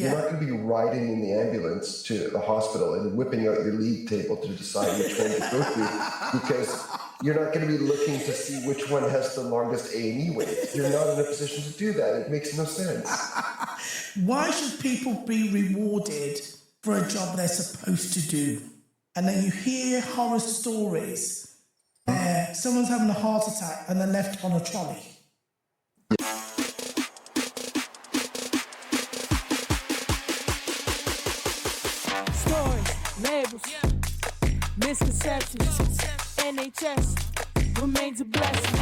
You're not going to be riding in the ambulance to the hospital and whipping out your league table to decide which one to go to, because you're not going to be looking to see which one has the longest A&E wait. You're not in a position to do that. It makes no sense. Why should people be rewarded for a job they're supposed to do? And then you hear horror stories where someone's having a heart attack and they're left on a trolley. Stories, labels, misconceptions. NHS remains a blessing.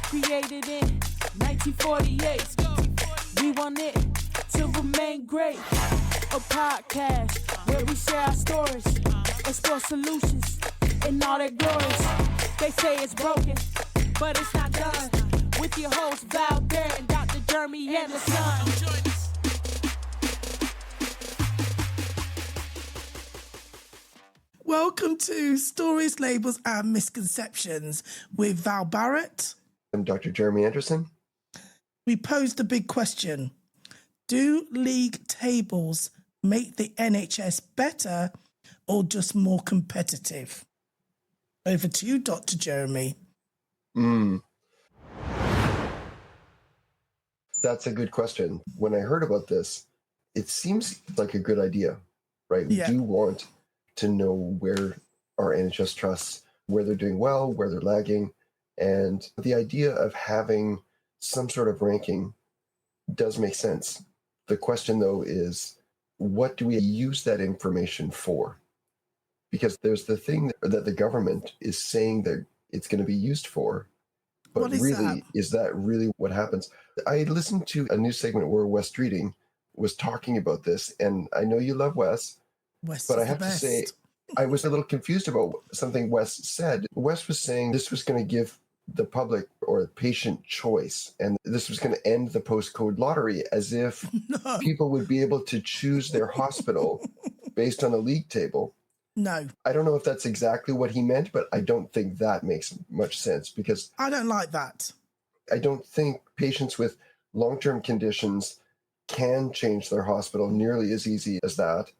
Created in 1948. We want it to remain great. A podcast where we share our stories, explore solutions in all their glories. They say it's broken, but it's not done. With your hosts Val, Barrett, and Dr. Jeremy and the Sun. Welcome to Stories, Labels and Misconceptions with Val Barrett. I'm Dr. Jeremy Anderson. We posed a big question. Do league tables make the NHS better or just more competitive? Over to you, Dr. Jeremy. That's a good question. When I heard about this, it seems like a good idea, right? We do want to know where our NHS trusts, where they're doing well, where they're lagging. And the idea of having some sort of ranking does make sense. The question, though, is what do we use that information for? Because there's the thing that the government is saying that it's going to be used for, but really, is that really what happens? I listened to a news segment where Wes Streeting was talking about this, and I know you love Wes, but I have to say, I was a little confused about something Wes said. Wes was saying this was going to give the public or patient choice, and this was going to end the postcode lottery, as if people would be able to choose their hospital based on a league table. No. I don't know if that's exactly what he meant, but I don't think that makes much sense, because I don't like that. I don't think patients with long-term conditions can change their hospital nearly as easy as that.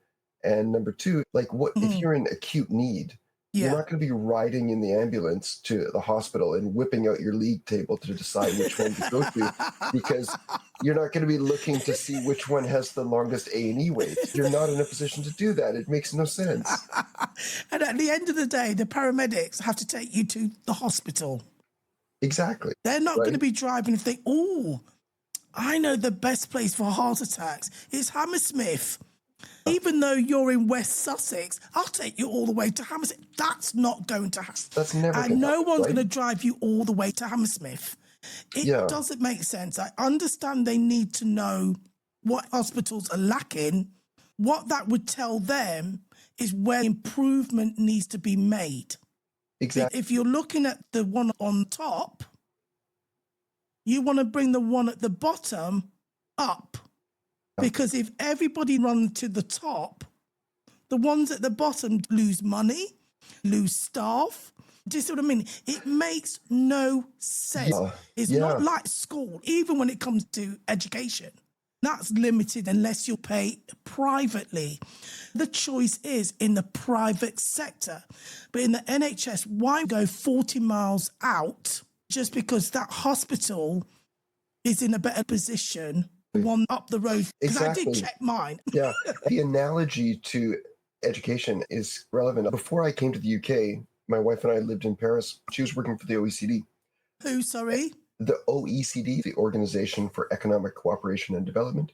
And number two, like, what if you're in acute need? You're not going to be riding in the ambulance to the hospital and whipping out your league table to decide which one to go to, because you're not going to be looking to see which one has the longest A&E wait. You're not in a position to do that. It makes no sense. And at the end of the day, the paramedics have to take you to the hospital. Exactly. They're not going to be driving and think, oh, I know the best place for heart attacks is Hammersmith. Even though you're in West Sussex, I'll take you all the way to Hammersmith. That's not going to happen. That's never going to happen. And no one's right? going to drive you all the way to Hammersmith. It doesn't make sense. I understand they need to know what hospitals are lacking. What that would tell them is where improvement needs to be made. Exactly. If you're looking at the one on top, you want to bring the one at the bottom up. Because if everybody runs to the top, the ones at the bottom lose money, lose staff. Do you see what I mean? It makes no sense. It's not like school, even when it comes to education. That's limited unless you pay privately. The choice is in the private sector. But in the NHS, why go 40 miles out just because that hospital is in a better position? One up the road, because I did check mine. The analogy to education is relevant. Before I came to the UK, my wife and I lived in Paris. She was working for the OECD. Who, sorry? The OECD, the Organization for Economic Cooperation and Development.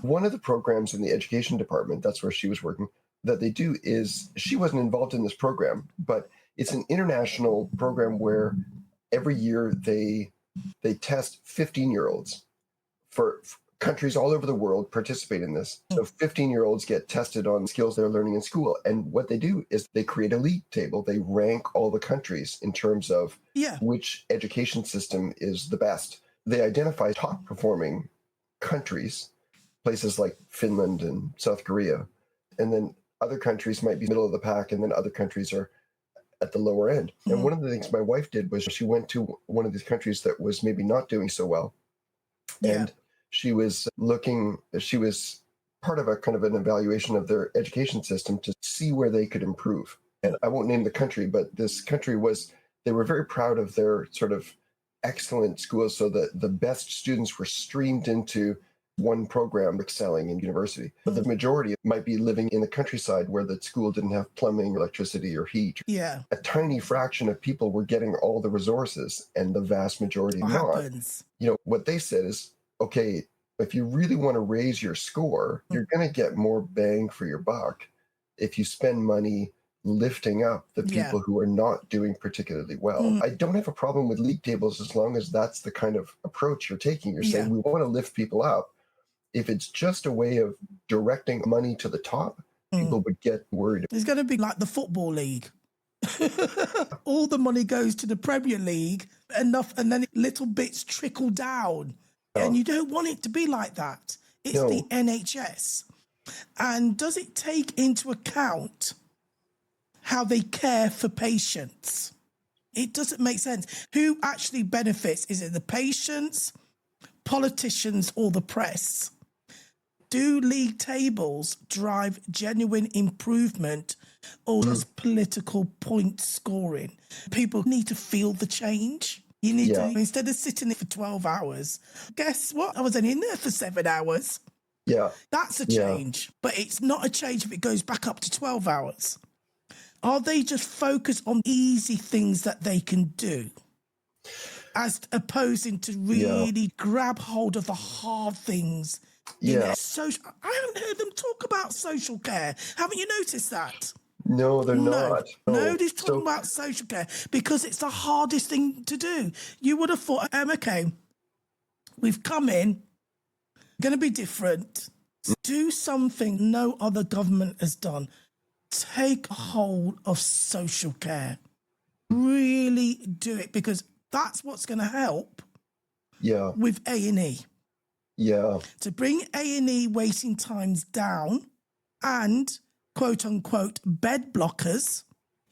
One of the programs in the education department, that's where she was working, that they do is, she wasn't involved in this program, but it's an international program where every year they test 15-year-olds for countries all over the world participate in this. So 15-year-olds get tested on skills they're learning in school. And what they do is they create a league table. They rank all the countries in terms of which education system is the best. They identify top performing countries, places like Finland and South Korea. And then other countries might be middle of the pack, and then other countries are at the lower end. And one of the things my wife did was she went to one of these countries that was maybe not doing so well. And she was part of a kind of an evaluation of their education system to see where they could improve. And I won't name the country, but this country they were very proud of their sort of excellent schools, so that the best students were streamed into one program excelling in university. But the majority might be living in the countryside where the school didn't have plumbing, electricity, or heat. Yeah. A tiny fraction of people were getting all the resources and the vast majority not. Happens. What they said is, okay, if you really want to raise your score, you're going to get more bang for your buck if you spend money lifting up the people who are not doing particularly well. I don't have a problem with league tables as long as that's the kind of approach you're taking. You're saying we want to lift people up. If it's just a way of directing money to the top, people would get worried. It's going to be like the Football League. All the money goes to the Premier League, enough, and then little bits trickle down. And you don't want it to be like that. It's the NHS. And does it take into account how they care for patients? It doesn't make sense. Who actually benefits? Is it the patients, politicians, or the press? Do league tables drive genuine improvement, or just political point scoring? People need to feel the change. You need to, instead of sitting there for 12 hours, guess what? I was only in there for 7 hours. Yeah. That's a change. But it's not a change if it goes back up to 12 hours. Are they just focused on easy things that they can do, as opposing to really grab hold of the hard things? I haven't heard them talk about social care. Haven't you noticed that? No, they're not. Nobody's talking about social care because it's the hardest thing to do. You would have thought, okay, we've come in, going to be different. Do something no other government has done. Take hold of social care. Really do it, because that's what's going to help with A&E. Yeah. To bring A&E waiting times down and, quote unquote, bed blockers,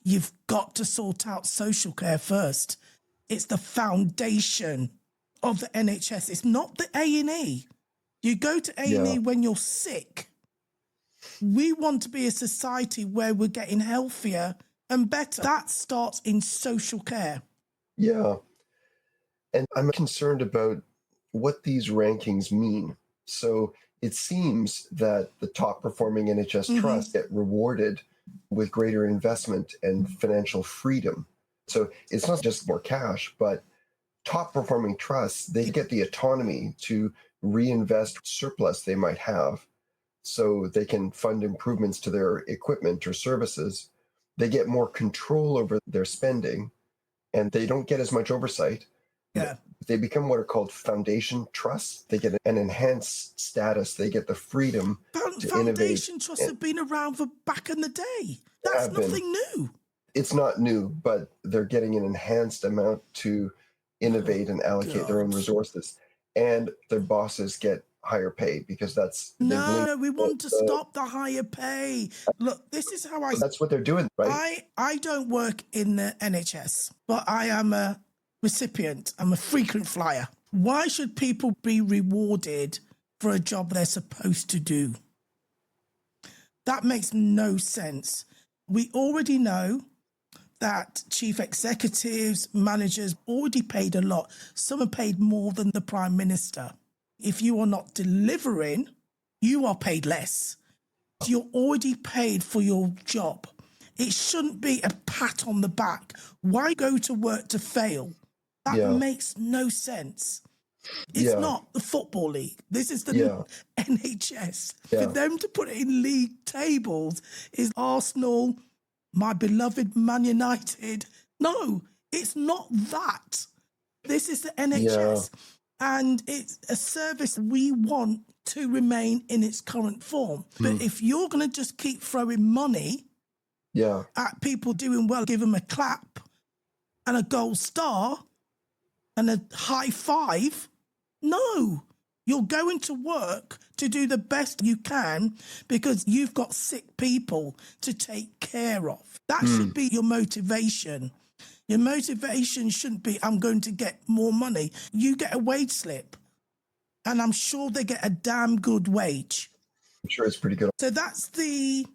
you've got to sort out social care first. It's the foundation of the NHS. It's not the A&E. You go to A&E when you're sick. We want to be a society where we're getting healthier and better. That starts in social care. Yeah. And I'm concerned about what these rankings mean. So it seems that the top performing NHS trusts get rewarded with greater investment and financial freedom. So it's not just more cash, but top performing trusts, they get the autonomy to reinvest surplus they might have, so they can fund improvements to their equipment or services. They get more control over their spending, and they don't get as much oversight. Yeah. They become what are called foundation trusts. They get an enhanced status. They get the freedom to innovate. Foundation trusts have been around for back in the day. That's nothing new. It's not new, but they're getting an enhanced amount to innovate and allocate their own resources. And their bosses get higher pay because that's... No, we want to stop the higher pay. Look, this is how that's what they're doing, right? I don't work in the NHS, but I am a recipient. I'm a frequent flyer. Why should people be rewarded for a job they're supposed to do? That makes no sense. We already know that chief executives, managers already paid a lot. Some are paid more than the Prime Minister. If you are not delivering, you are paid less. You're already paid for your job. It shouldn't be a pat on the back. Why go to work to fail? That makes no sense. It's not the Football League. This is the NHS. For them to put it in league tables is Arsenal, my beloved Man United. No, it's not that. This is the NHS. And it's a service we want to remain in its current form. But if you're going to just keep throwing money at people doing well, give them a clap and a gold star and a high five, no. You're going to work to do the best you can because you've got sick people to take care of. That should be your motivation. Your motivation shouldn't be, I'm going to get more money. You get a wage slip, and I'm sure they get a damn good wage. I'm sure it's pretty good. So that's the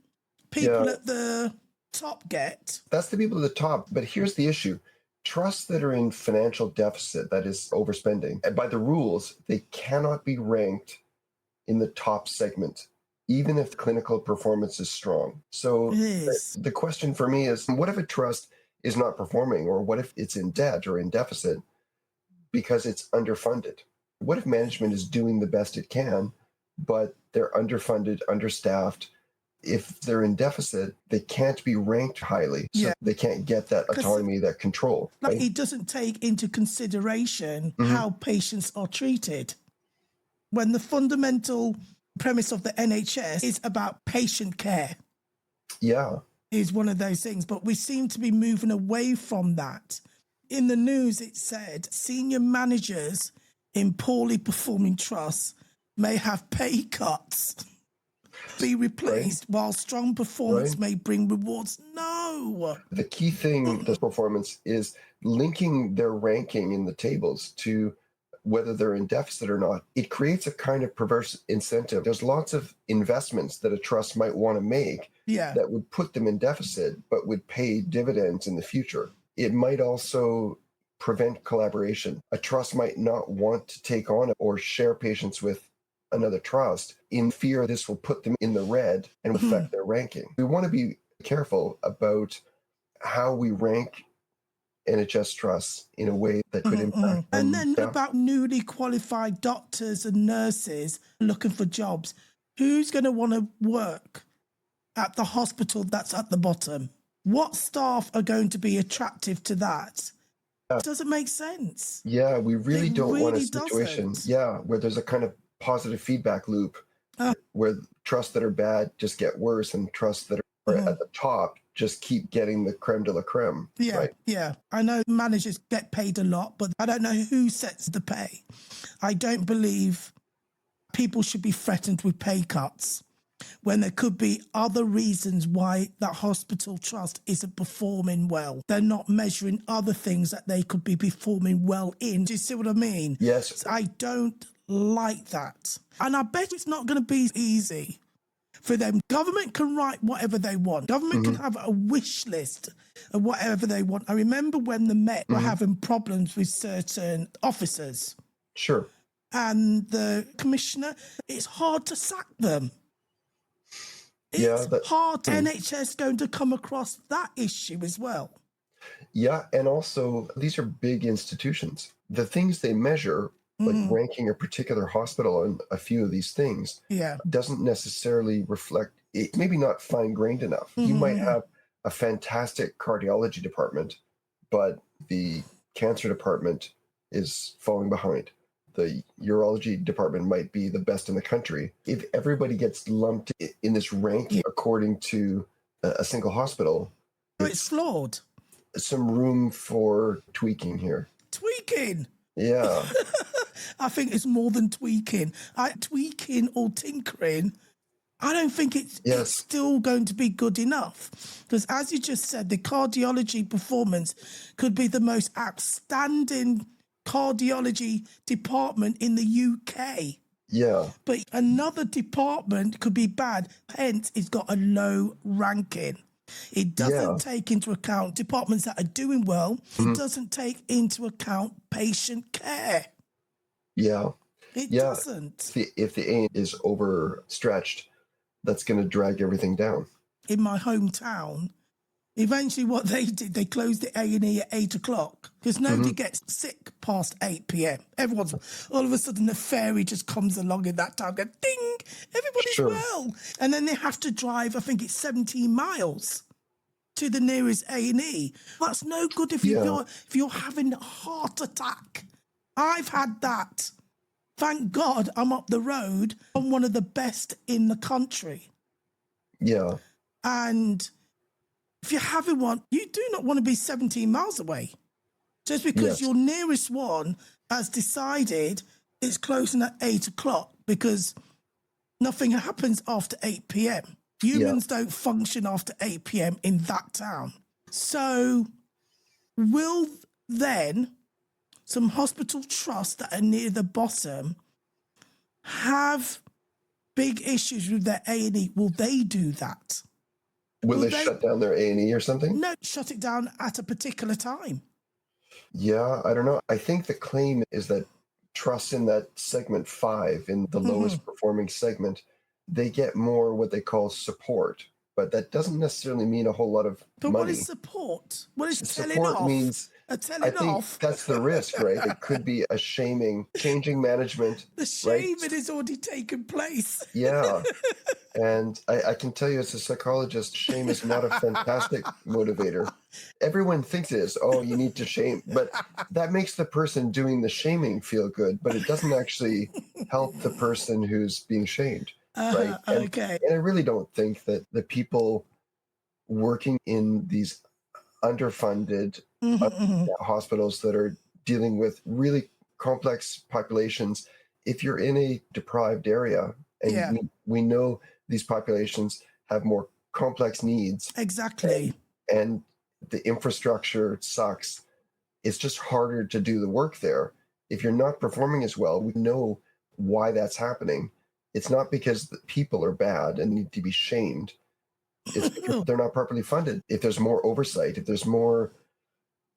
people at the top get. That's the people at the top. But here's the issue. Trusts that are in financial deficit, that is overspending, and by the rules, they cannot be ranked in the top segment, even if clinical performance is strong. So the question for me is, what if a trust is not performing, or what if it's in debt or in deficit because it's underfunded? What if management is doing the best it can, but they're underfunded, understaffed? If they're in deficit, they can't be ranked highly. So they can't get that autonomy, that control. Like, it doesn't take into consideration how patients are treated. When the fundamental premise of the NHS is about patient care. Yeah. Is one of those things. But we seem to be moving away from that. In the news, it said senior managers in poorly performing trusts may have pay cuts, be replaced, while strong performance may bring rewards. No. The key thing with performance is linking their ranking in the tables to whether they're in deficit or not. It creates a kind of perverse incentive. There's lots of investments that a trust might want to make that would put them in deficit, but would pay dividends in the future. It might also prevent collaboration. A trust might not want to take on or share patients with another trust in fear this will put them in the red and affect their ranking. We want to be careful about how we rank NHS trusts in a way that could impact. And then about newly qualified doctors and nurses looking for jobs. Who's going to want to work at the hospital that's at the bottom? What staff are going to be attractive to that? Does it make sense? Yeah, we really don't want a situation where there's a kind of positive feedback loop where trusts that are bad just get worse and trusts that are at the top just keep getting the creme de la creme. Yeah. I know managers get paid a lot, but I don't know who sets the pay. I don't believe people should be threatened with pay cuts when there could be other reasons why that hospital trust isn't performing well. They're not measuring other things that they could be performing well in. Do you see what I mean? Yes. So I don't like that. And I bet it's not going to be easy for them. Government can write whatever they want. Government can have a wish list of whatever they want. I remember when the Met were having problems with certain officers. Sure. And the commissioner, it's hard to sack them. It's hard. NHS going to come across that issue as well. Yeah, and also these are big institutions. The things they measure, like ranking a particular hospital on a few of these things, doesn't necessarily reflect, it's maybe not fine-grained enough. You might have a fantastic cardiology department, but the cancer department is falling behind. The urology department might be the best in the country. If everybody gets lumped in this ranking according to a single hospital, it's flawed. Some room for tweaking here. Tweaking? Yeah. I think it's more than tweaking. Tweaking or tinkering, I don't think it's still going to be good enough. Because as you just said, the cardiology performance could be the most outstanding cardiology department in the UK. Yeah. But another department could be bad, hence it's got a low ranking. It doesn't take into account departments that are doing well. It doesn't take into account patient care. Yeah. It doesn't. If the aim is overstretched, that's going to drag everything down. In my hometown, eventually what they did, they closed the A&E at 8 o'clock because nobody gets sick past 8 p.m. Everyone's, all of a sudden the fairy just comes along in that time, going, ding, everybody's well. And then they have to drive, I think it's 17 miles to the nearest A&E. That's no good if you're having a heart attack. I've had that. Thank God I'm up the road. I'm one of the best in the country. Yeah. And if you're having one, you do not want to be 17 miles away. Just because your nearest one has decided it's closing at 8 o'clock because nothing happens after 8 p.m. Humans don't function after 8 p.m. in that town. So will then some hospital trusts that are near the bottom have big issues with their A&E, will they do that? Will they shut down their A&E or something? No, shut it down at a particular time. Yeah, I don't know. I think the claim is that trusts in that segment 5, in the lowest performing segment, they get more what they call support. But that doesn't necessarily mean a whole lot of money. What is support? What is telling support off? Means, I think that's the risk, right? It could be a shaming, changing management. The shaming has already taken place. Yeah. And I can tell you as a psychologist, shame is not a fantastic motivator. Everyone thinks it is. Oh, you need to shame. But that makes the person doing the shaming feel good, but it doesn't actually help the person who's being shamed. Right? Okay. And I really don't think that the people working in these underfunded hospitals that are dealing with really complex populations, if you're in a deprived area, and we know these populations have more complex needs. Exactly. And the infrastructure sucks. It's just harder to do the work there. If you're not performing as well, we know why that's happening. It's not because the people are bad and need to be shamed. It's because they're not properly funded. If there's more oversight, if there's more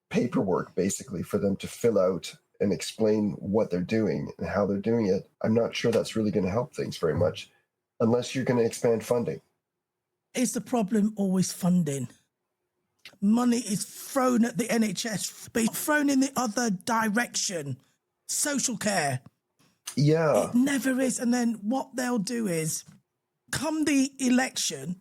paperwork, basically, for them to fill out and explain what they're doing and how they're doing it, I'm not sure that's really going to help things very much, unless you're going to expand funding. Is the problem always funding? Money is thrown at the NHS, but it's thrown in the other direction. Social care. Yeah. It never is. And then what they'll do is, come the election,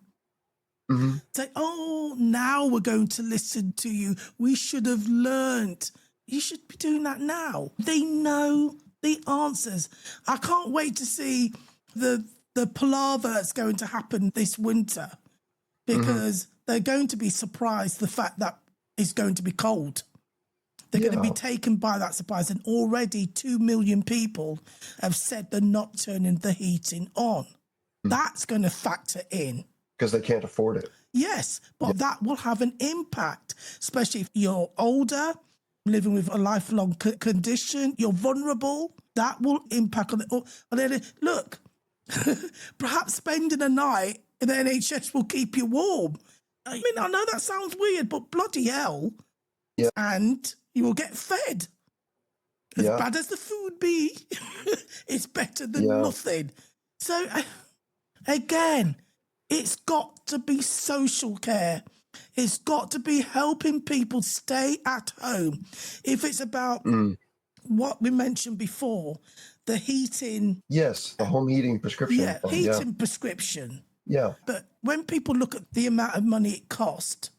say, oh, now we're going to listen to you. We should have learned. You should be doing that now. They know the answers. I can't wait to see the palaver that's going to happen this winter, because they're going to be surprised the fact that it's going to be cold. They're going to be taken by that surprise. And already 2 million people have said they're not turning the heating on. That's going to factor in. Because they can't afford it. Yes, but that will have an impact, especially if you're older, living with a lifelong condition, you're vulnerable. That will impact on it. Look, perhaps spending a night in the NHS will keep you warm. I mean, I know that sounds weird, but bloody hell. Yeah. And you will get fed. As bad as the food be, it's better than nothing. So, again, it's got to be social care. It's got to be helping people stay at home. If it's about what we mentioned before, the heating. Yes, the home heating prescription. Yeah, heating prescription. Yeah. But when people look at the amount of money it cost,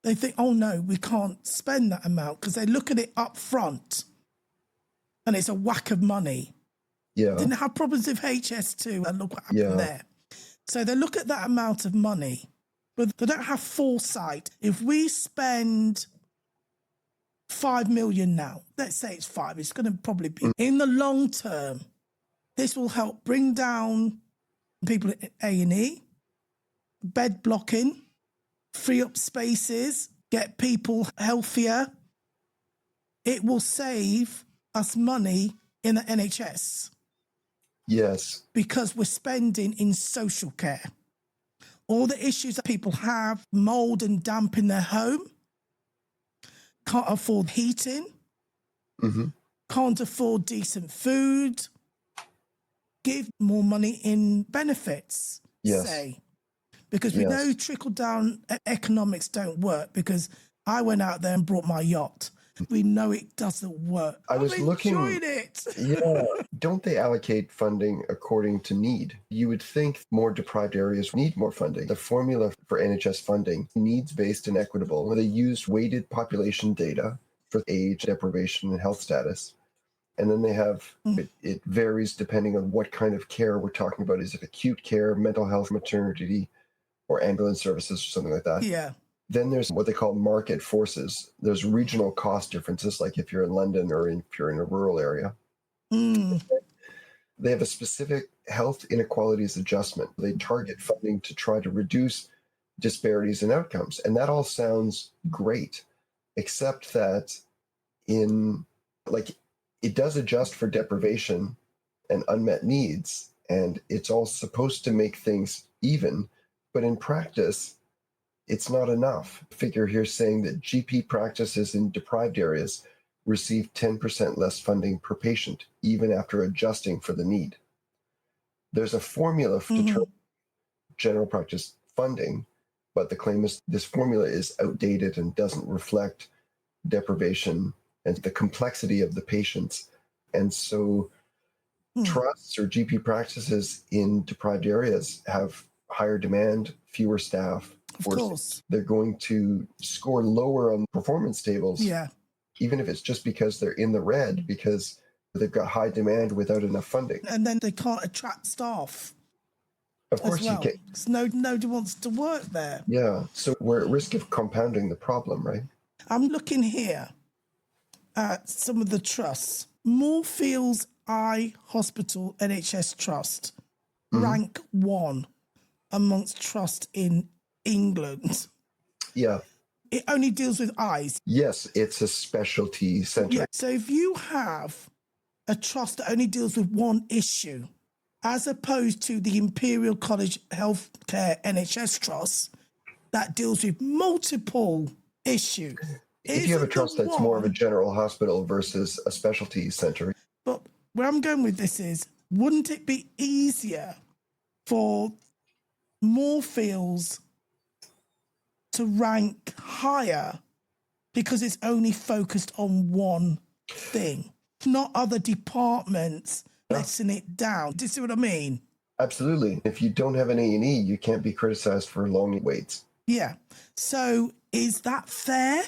they think, oh no, we can't spend that amount, because they look at it up front and it's a whack of money. Yeah. Didn't have problems with HS2, and look what happened there. So they look at that amount of money, but they don't have foresight. If we spend 5 million now, let's say it's 5, it's going to probably be in the long term. This will help bring down people at A&E, bed blocking, free up spaces, get people healthier. It will save us money in the NHS. Yes. Because we're spending in social care. All the issues that people have, mold and damp in their home, can't afford heating, can't afford decent food, give more money in benefits, say. Because we know trickle-down economics don't work, because I went out there and brought my yacht. We know it doesn't work. I was looking. Enjoyed it. Don't they allocate funding according to need? You would think more deprived areas need more funding. The formula for NHS funding, needs-based and equitable. They use weighted population data for age, deprivation, and health status. And then they have, it varies depending on what kind of care we're talking about. Is it acute care, mental health, maternity, or ambulance services, or something like that? Yeah. Then there's what they call market forces. There's regional cost differences, like if you're in London or if you're in a rural area. They have a specific health inequalities adjustment. They target funding to try to reduce disparities in outcomes. And that all sounds great, except that it does adjust for deprivation and unmet needs. and it's all supposed to make things even, but in practice, it's not enough. Figure here saying that GP practices in deprived areas receive 10% less funding per patient, even after adjusting for the need. There's a formula to determine general practice funding, but the claim is this formula is outdated and doesn't reflect deprivation and the complexity of the patients. And so trusts or GP practices in deprived areas have higher demand, fewer staff. Of course. They're going to score lower on performance tables. Yeah. Even if it's just because they're in the red, because they've got high demand without enough funding. And then they can't attract staff. Of course you can. Nobody wants to work there. Yeah. So we're at risk of compounding the problem, right? I'm looking here at some of the trusts. Moorfields Eye Hospital NHS Trust, rank 1 amongst trusts in England. Yeah. It only deals with eyes. Yes, it's a specialty centre. Yeah. So if you have a trust that only deals with one issue, as opposed to the Imperial College Healthcare NHS Trust that deals with multiple issues. If you have a trust that's more of a general hospital versus a specialty centre. But where I'm going with this is, wouldn't it be easier for Moorfields to rank higher because it's only focused on one thing, not other departments letting it down? Do you see what I mean? Absolutely. If you don't have an A&E, you can't be criticized for long waits. Yeah. So is that fair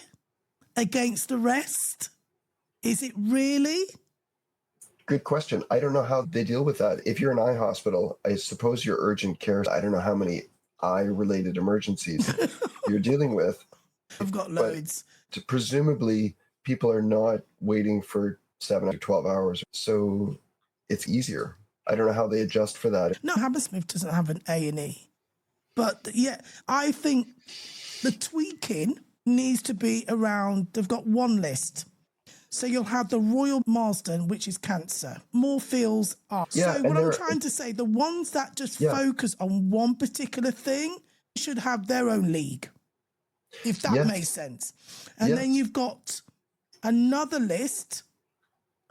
against the rest? Is it really? Good question. I don't know how they deal with that. If you're an eye hospital, I suppose your urgent care, I don't know how many eye-related emergencies you're dealing with. I've got loads. But presumably, people are not waiting for 7 or 12 hours. So it's easier. I don't know how they adjust for that. No, Hammersmith doesn't have an A&E. But yeah, I think the tweaking needs to be around, they've got one list. So you'll have the Royal Marsden, which is cancer. Moorfields are. Yeah, so what I'm trying to say, the ones that just focus on one particular thing should have their own league, if that makes sense. And then you've got another list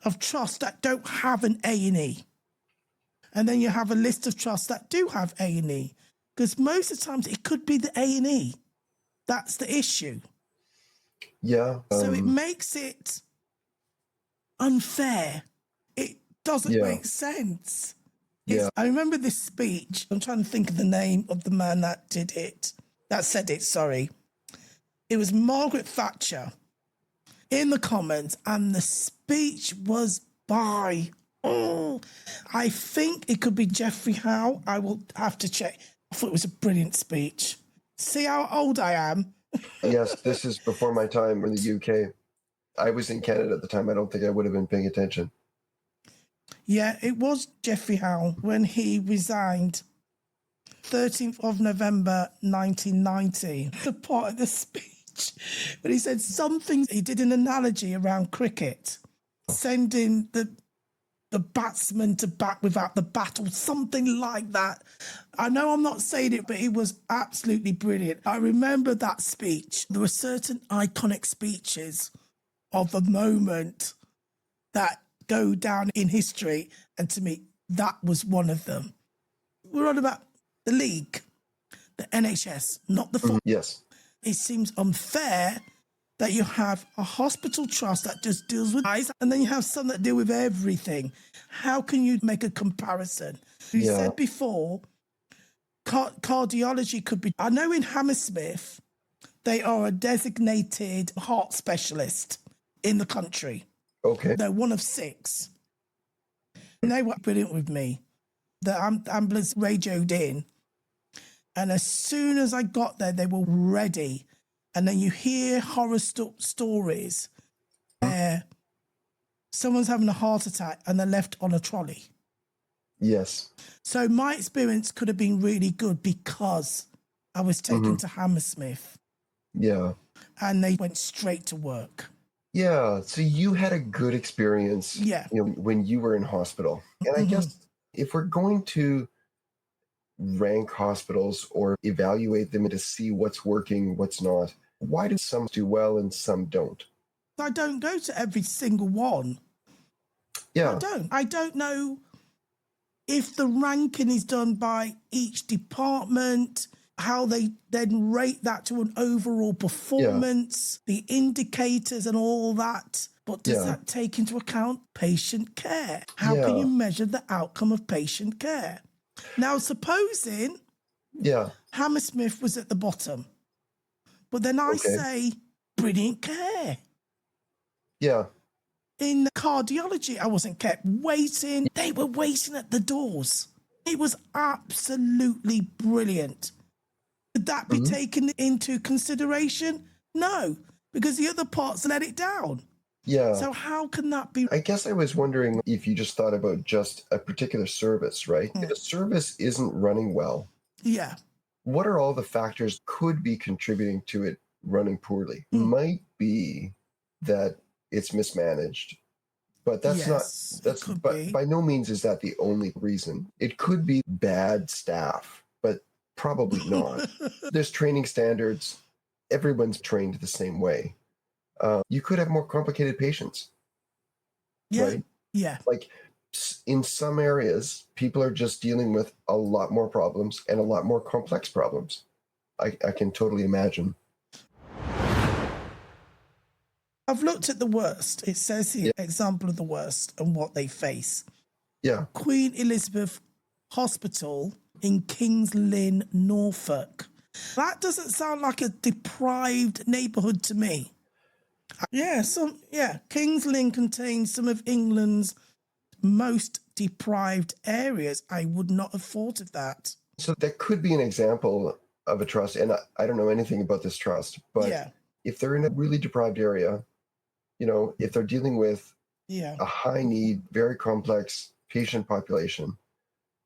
of trusts that don't have an A&E. And then you have a list of trusts that do have A&E. Because most of the times it could be the A&E. That's the issue. Yeah. So it makes it unfair. It doesn't make sense. I remember this speech. I'm trying to think of the name of the man that did it. That said it, sorry. It was Margaret Thatcher in the comments, and the speech was by, I think it could be Geoffrey Howe. I will have to check. I thought it was a brilliant speech. See how old I am? Yes, this is before my time in the UK. I was in Canada at the time. I don't think I would have been paying attention. Yeah, it was Geoffrey Howe when he resigned 13th of November 1990. The part of the speech, but he said something, he did an analogy around cricket, sending the batsman to bat without the bat or something like that. I know I'm not saying it, but it was absolutely brilliant. I remember that speech. There were certain iconic speeches of a moment that go down in history, and to me, that was one of them. We're on about the league, the NHS, not the football. Yes. It seems unfair that you have a hospital trust that just deals with eyes, and then you have some that deal with everything. How can you make a comparison? You said before, cardiology could be... I know in Hammersmith, they are a designated heart specialist in the country. Okay. They're one of 6. And they were brilliant with me. The ambulance radioed in, and as soon as I got there, they were ready. And then you hear horror stories where someone's having a heart attack and they're left on a trolley. Yes. So my experience could have been really good because I was taken to Hammersmith. Yeah. And they went straight to work. Yeah. So you had a good experience Yeah. when you were in hospital. And I guess If we're going to rank hospitals or evaluate them to see what's working, what's not, why do some do well and some don't? I don't go to every single one. Yeah. I don't know if the ranking is done by each department, how they then rate that to an overall performance, the indicators and all that. But does that take into account patient care? How can you measure the outcome of patient care? Now, supposing Hammersmith was at the bottom, but then I say brilliant care. Yeah. In cardiology, I wasn't kept waiting. They were waiting at the doors. It was absolutely brilliant. Could that be taken into consideration? No, because the other parts let it down. Yeah. So how can that be? I guess I was wondering if you just thought about just a particular service, right? If a service isn't running well, what are all the factors could be contributing to it running poorly? Might be that it's mismanaged, but by no means is that the only reason. It could be bad staff, but probably not. There's training standards. Everyone's trained the same way. You could have more complicated patients. Right? Yeah. Like in some areas, people are just dealing with a lot more problems and a lot more complex problems. I can totally imagine. I've looked at the worst. It says here, example of the worst and what they face. Yeah. Queen Elizabeth Hospital in Kings Lynn, Norfolk. That doesn't sound like a deprived neighbourhood to me. Kings Lynn contains some of England's most deprived areas. I would not have thought of that. So that could be an example of a trust, and I don't know anything about this trust, but if they're in a really deprived area, if they're dealing with a high need, very complex patient population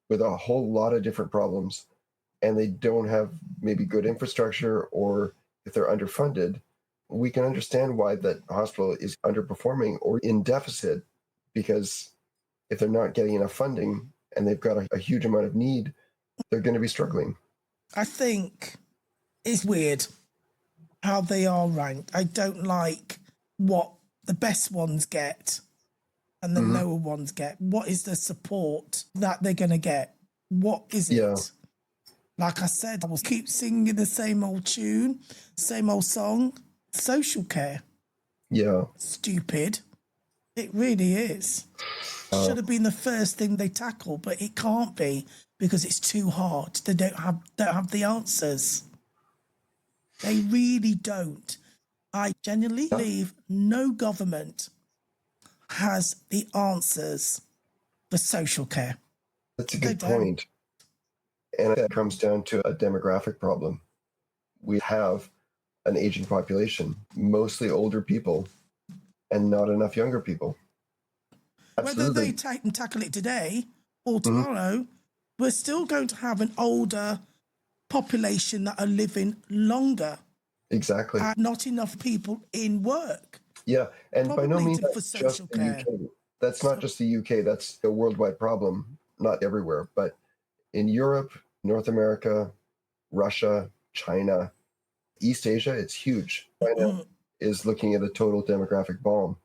with a whole lot of different problems, and they don't have maybe good infrastructure, or if they're underfunded, we can understand why that hospital is underperforming or in deficit, because if they're not getting enough funding and they've got a huge amount of need, they're going to be struggling. I think it's weird how they are ranked. I don't like what the best ones get and the lower ones get. What is the support that they're going to get? What is it? Like I said, I will keep singing the same old tune, same old song. Social care. Yeah. Stupid. It really is. Should have been the first thing they tackle, but it can't be because it's too hard. They don't have the answers. They really don't. I genuinely believe no government has the answers for social care. That's a good point. And that comes down to a demographic problem. We have an aging population, mostly older people, and not enough younger people. Absolutely. Whether they tackle it today or tomorrow, we're still going to have an older population that are living longer. Exactly. Not enough people in work. Yeah, and Probably by no means for that's social just the care. UK. That's not just the UK. That's a worldwide problem. Not everywhere, but in Europe, North America, Russia, China, East Asia, it's huge. China is looking at a total demographic bomb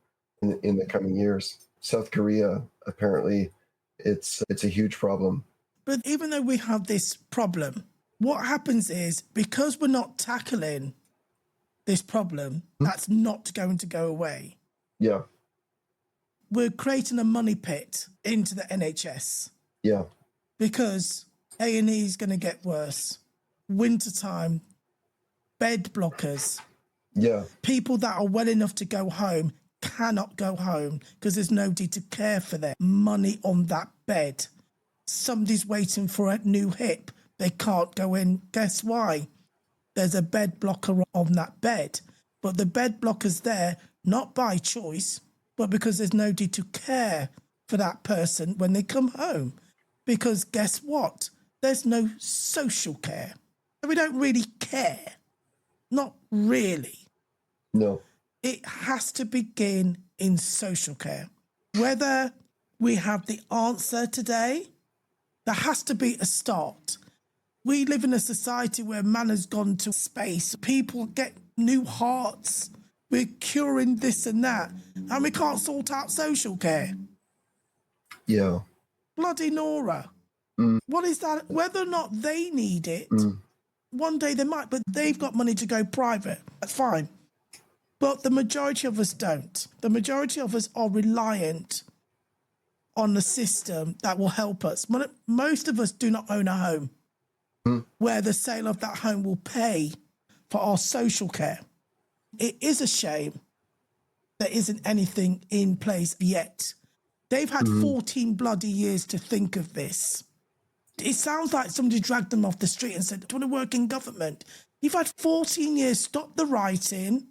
in the coming years. South Korea, apparently, it's a huge problem. But even though we have this problem, what happens is because we're not tackling this problem, that's not going to go away. Yeah. We're creating a money pit into the NHS. Yeah. Because A&E is going to get worse. Wintertime, bed blockers. Yeah. People that are well enough to go home cannot go home because there's nobody to care for them. Money on that bed. Somebody's waiting for a new hip. They can't go in. Guess why? There's a bed blocker on that bed. But the bed blocker's there not by choice, but because there's nobody to care for that person when they come home. Because guess what? There's no social care. We don't really care. Not really. No. It has to begin in social care. Whether we have the answer today There has to be a start. We live in a society where man has gone to space. People get new hearts. We're curing this and that. And we can't sort out social care. Yeah. Bloody Nora. What is that? Whether or not they need it, one day they might, but they've got money to go private. That's fine. But the majority of us don't. The majority of us are reliant on the system that will help us. Most of us do not own a home where the sale of that home will pay for our social care. It is a shame there isn't anything in place yet. They've had 14 bloody years to think of this. It sounds like somebody dragged them off the street and said, do you want to work in government? You've had 14 years, stop the writing,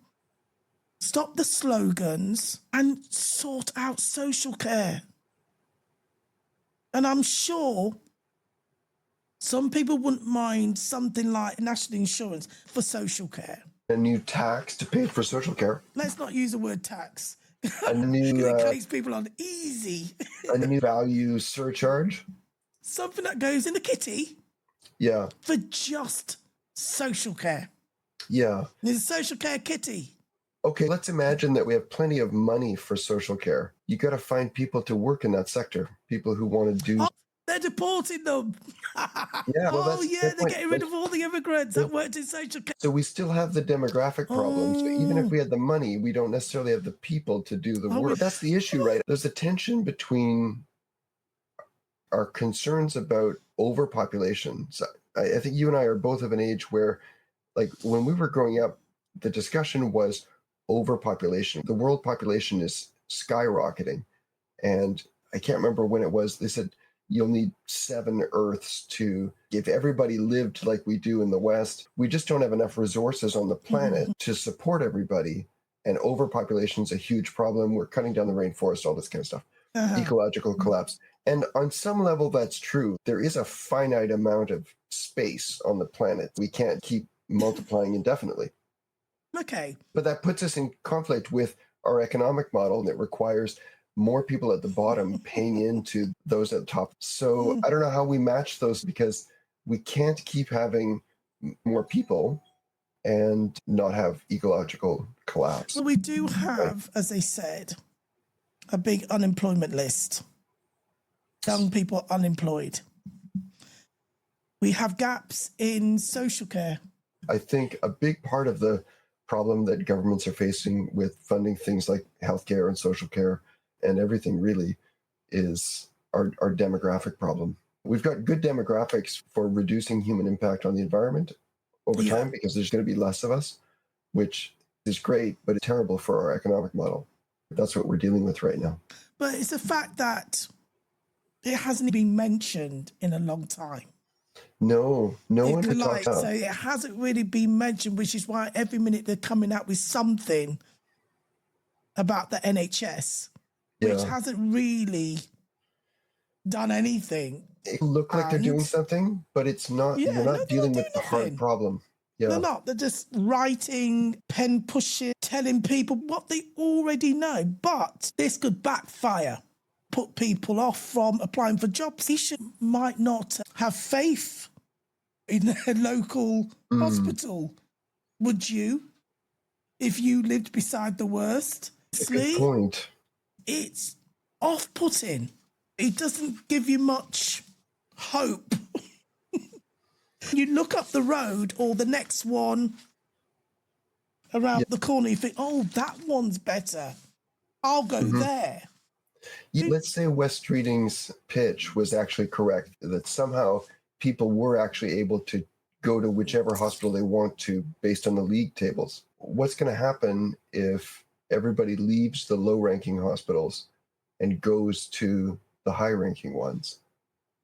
stop the slogans, and sort out social care. And I'm sure some people wouldn't mind something like national insurance for social care. A new tax to pay for social care. Let's not use the word tax. A new it takes people on easy. A new value surcharge. Something that goes in the kitty. Yeah. For just social care. Yeah. There's a social care kitty. Okay, let's imagine that we have plenty of money for social care. You got to find people to work in that sector. People who want to do. Oh, they're deporting them. Yeah. Well, they're getting rid of all the immigrants that worked in social care. So we still have the demographic problem. So even if we had the money, we don't necessarily have the people to do the work. That's the issue, right? There's a tension between our concerns about overpopulation. So I think you and I are both of an age where, like, when we were growing up, the discussion was overpopulation. The world population is skyrocketing. And I can't remember when it was. They said you'll need 7 Earths to, if everybody lived like we do in the West, we just don't have enough resources on the planet to support everybody. And overpopulation is a huge problem. We're cutting down the rainforest, all this kind of stuff. Ecological collapse. And on some level, that's true. There is a finite amount of space on the planet. We can't keep multiplying indefinitely. Okay. But that puts us in conflict with our economic model, and it requires more people at the bottom paying into those at the top. So I don't know how we match those, because we can't keep having more people and not have ecological collapse. Well, we do have, as they said, a big unemployment list. Young people unemployed. We have gaps in social care. I think a big part of the problem that governments are facing with funding things like healthcare and social care and everything really is our demographic problem. We've got good demographics for reducing human impact on the environment over time, because there's going to be less of us, which is great, but it's terrible for our economic model. That's what we're dealing with right now. But it's the fact that it hasn't been mentioned in a long time. No one had talked about. So it hasn't really been mentioned, which is why every minute they're coming out with something about the NHS, which hasn't really done anything. It look like they're doing something, but it's not. You're not dealing with the hard problem. Yeah. They're not. They're just writing, pen pushing, telling people what they already know. But this could backfire, put people off from applying for jobs. They might not have faith in a local hospital. Would you, if you lived beside the worst? Good point. It's off-putting. It doesn't give you much hope. You look up the road or the next one around the corner, you think, oh, that one's better. I'll go there. Let's say West Reading's pitch was actually correct, that somehow people were actually able to go to whichever hospital they want to based on the league tables. What's going to happen if everybody leaves the low-ranking hospitals and goes to the high-ranking ones?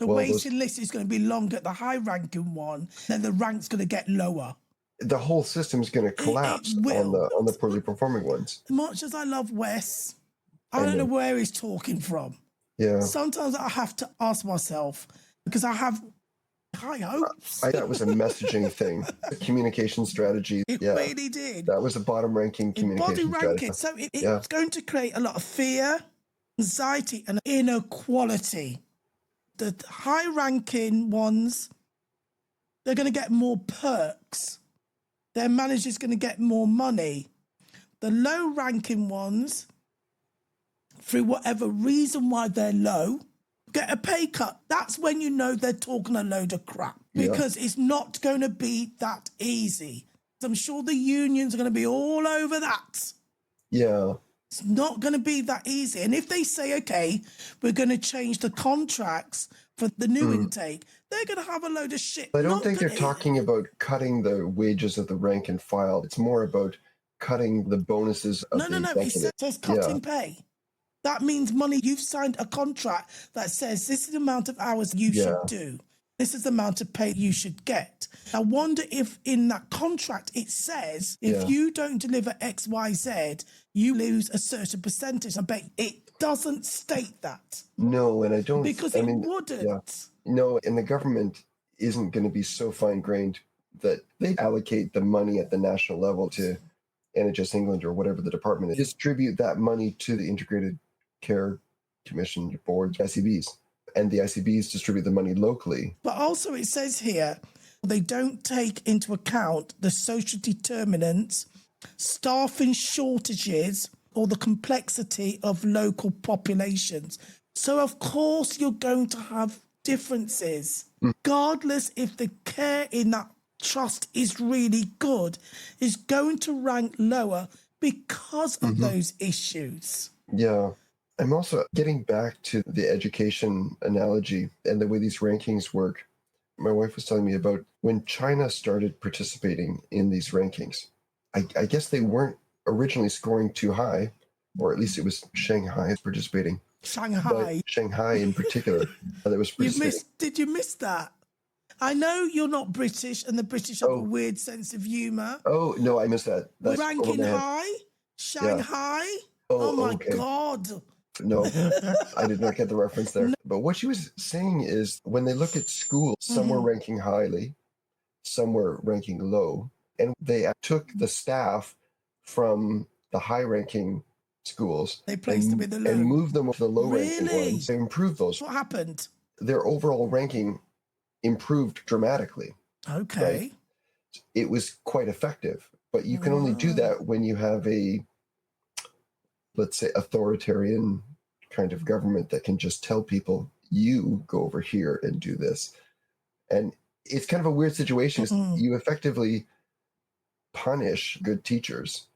The waiting list is going to be long at the high-ranking one, then the rank's going to get lower. The whole system's going to collapse on the poorly performing ones. As much as I love Wes, I don't know where he's talking from. Yeah. Sometimes I have to ask myself, because I have high hopes. That was a messaging thing, a communication strategy. It really did. That was a bottom-ranking communication strategy. So it's going to create a lot of fear, anxiety, and inequality. The high-ranking ones, they're going to get more perks. Their manager's going to get more money. The low-ranking ones, through whatever reason why they're low, get a pay cut. That's when you know they're talking a load of crap, because it's not going to be that easy. I'm sure the unions are going to be all over that. Yeah. It's not going to be that easy. And if they say, okay, we're going to change the contracts for the new intake, they're going to have a load of shit. I don't think they're talking about cutting the wages of the rank and file. It's more about cutting the bonuses of the executive. It says cutting pay. That means money. You've signed a contract that says this is the amount of hours you should do. This is the amount of pay you should get. I wonder if in that contract it says if you don't deliver X, Y, Z, you lose a certain percentage. I bet it doesn't state that. No, and I don't. Because it wouldn't. Yeah. No, and the government isn't going to be so fine-grained that they allocate the money at the national level to NHS England or whatever the department is. Distribute that money to the Integrated Care Commission board, ICBs. And the ICBs distribute the money locally. But also it says here, they don't take into account the social determinants, staffing shortages, or the complexity of local populations. So, of course, you're going to have differences. Regardless if the care in that trust is really good, is going to rank lower because of those issues. Yeah. I'm also getting back to the education analogy and the way these rankings work. My wife was telling me about when China started participating in these rankings. I guess they weren't originally scoring too high, or at least it was Shanghai participating. Shanghai. But Shanghai in particular, that was participating. Did you miss that? I know you're not British, and the British have a weird sense of humour. Oh, no, I missed that. That's ranking high? Shanghai? Yeah. Oh my God. No, I did not get the reference there. No. But what she was saying is when they look at schools, some were ranking highly, some were ranking low, and they took the staff from the high-ranking schools. They placed them in the low. And moved them to the low-ranking ones. They improved those. What happened? Their overall ranking improved dramatically. Okay. Right? It was quite effective, but you can only do that when you have a, let's say, authoritarian kind of government that can just tell people, you go over here and do this. And it's kind of a weird situation. You effectively punish good teachers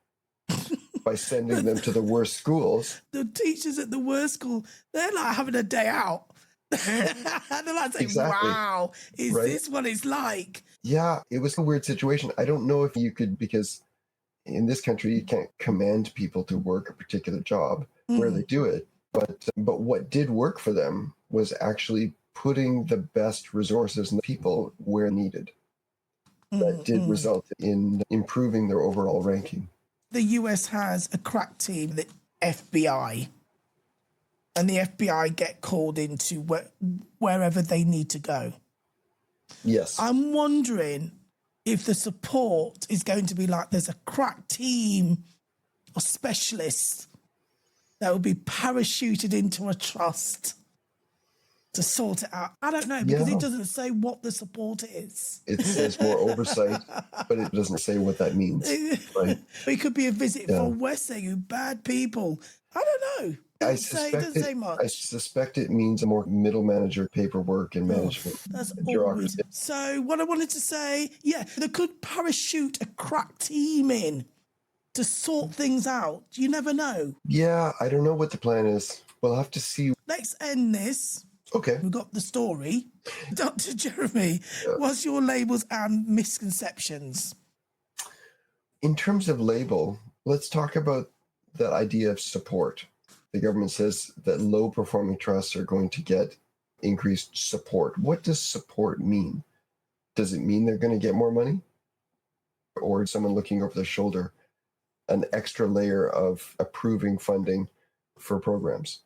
by sending them to the worst schools. The teachers at the worst school, they're like having a day out. And they're like saying, wow, is this what it's like? Yeah, it was a weird situation. I don't know if you could, because in this country, you can't command people to work a particular job where they do it. But what did work for them was actually putting the best resources and people where needed. That did result in improving their overall ranking. The US has a crack team, the FBI, and the FBI get called into wherever they need to go. Yes. I'm wondering if the support is going to be like there's a crack team of specialists that will be parachuted into a trust to sort it out. I don't know, because it doesn't say what the support is. It says more oversight, but it doesn't say what that means. Right? It could be a visit from Wessing, you bad people. I don't know. It doesn't say much. I suspect it means a more middle manager paperwork and management. That's bureaucracy. So what I wanted to say, they could parachute a crack team in to sort things out. You never know. Yeah, I don't know what the plan is. We'll have to see. Let's end this. Okay. We've got the story. Dr. Jeremy, what's your labels and misconceptions? In terms of label, let's talk about that idea of support. The government says that low-performing trusts are going to get increased support. What does support mean? Does it mean they're going to get more money? Or is someone looking over their shoulder, an extra layer of approving funding for programs?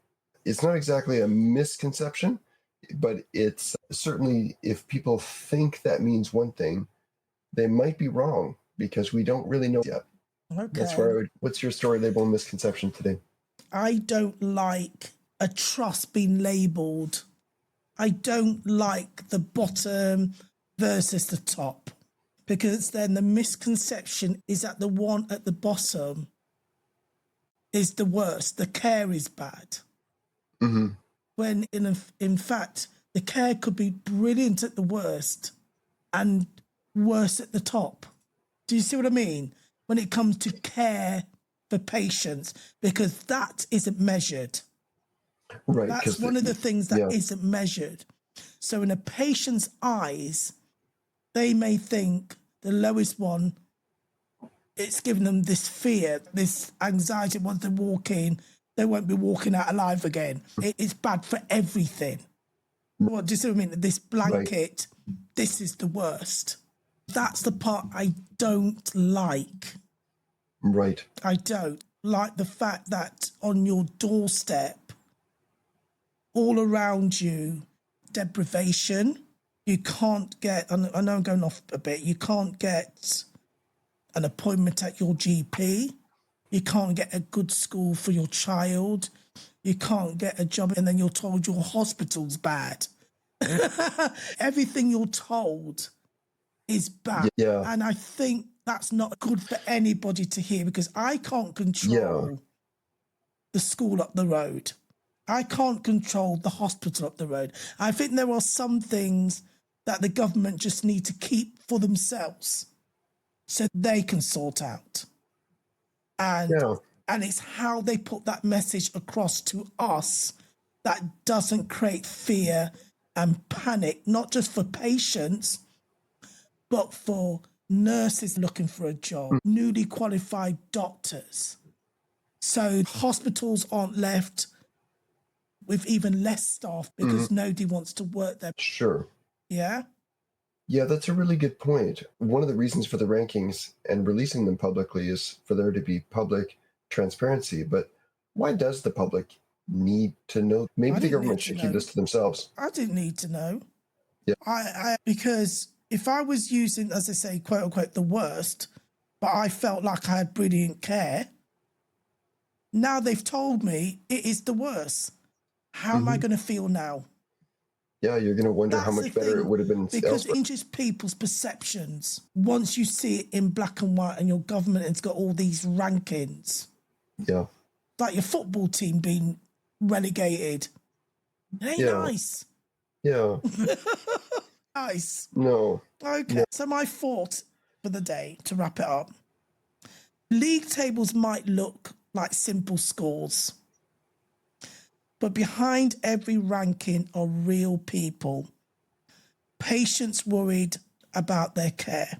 It's not exactly a misconception, but it's certainly, if people think that means one thing, they might be wrong because we don't really know yet. Okay. That's where what's your story label and misconception today? I don't like a trust being labelled I don't like the bottom versus the top, because then the misconception is that the one at the bottom is the worst. The care is bad. Mm-hmm. When in fact, the care could be brilliant at the worst and worse at the top. Do you see what I mean? When it comes to care for patients, because that isn't measured. Right. That's one of the things that isn't measured. So in a patient's eyes, they may think the lowest one, it's giving them this fear, this anxiety. Once they walk in, they won't be walking out alive again. It's bad for everything. What do you see what I mean? This blanket, this is the worst. That's the part I don't like. Right. I don't like the fact that on your doorstep, all around you, deprivation. You can't get, I know I'm going off a bit, you can't get an appointment at your GP. You can't get a good school for your child. You can't get a job, and then you're told your hospital's bad. Everything you're told is bad. Yeah. And I think that's not good for anybody to hear, because I can't control the school up the road. I can't control the hospital up the road. I think there are some things that the government just need to keep for themselves so they can sort out. And it's how they put that message across to us that doesn't create fear and panic, not just for patients, but for nurses looking for a job, newly qualified doctors. So hospitals aren't left with even less staff because nobody wants to work there. Sure. Yeah? Yeah, that's a really good point. One of the reasons for the rankings and releasing them publicly is for there to be public transparency. But why does the public need to know? Maybe the government should keep this to themselves. I didn't need to know. Yeah. Because if I was using, as I say, quote unquote, the worst, but I felt like I had brilliant care, now they've told me it is the worst. How am I going to feel now? Yeah, you're going to wonder how much better it would have been because elsewhere. it changes people's perceptions. Once you see it in black and white and your government has got all these rankings. Yeah. Like your football team being relegated. It ain't nice. Yeah. Nice. No. Okay. No. So my thought for the day, to wrap it up. League tables might look like simple scores, but behind every ranking are real people, patients worried about their care,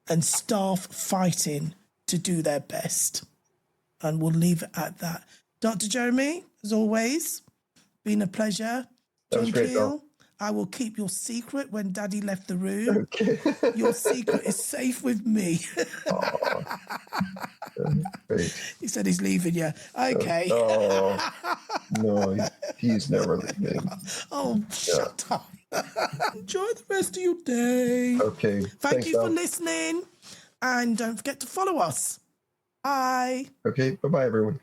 and staff fighting to do their best. And we'll leave it at that. Dr. Jeremy, as always, been a pleasure. That was great, Peel, I will keep your secret when Daddy left the room. Okay. Your secret is safe with me. Great. He said he's leaving you. Okay. Oh, no, he's never leaving. Oh, shut up. Enjoy the rest of your day. Okay. Thank you for listening. And don't forget to follow us. Bye. Okay. Bye-bye, everyone.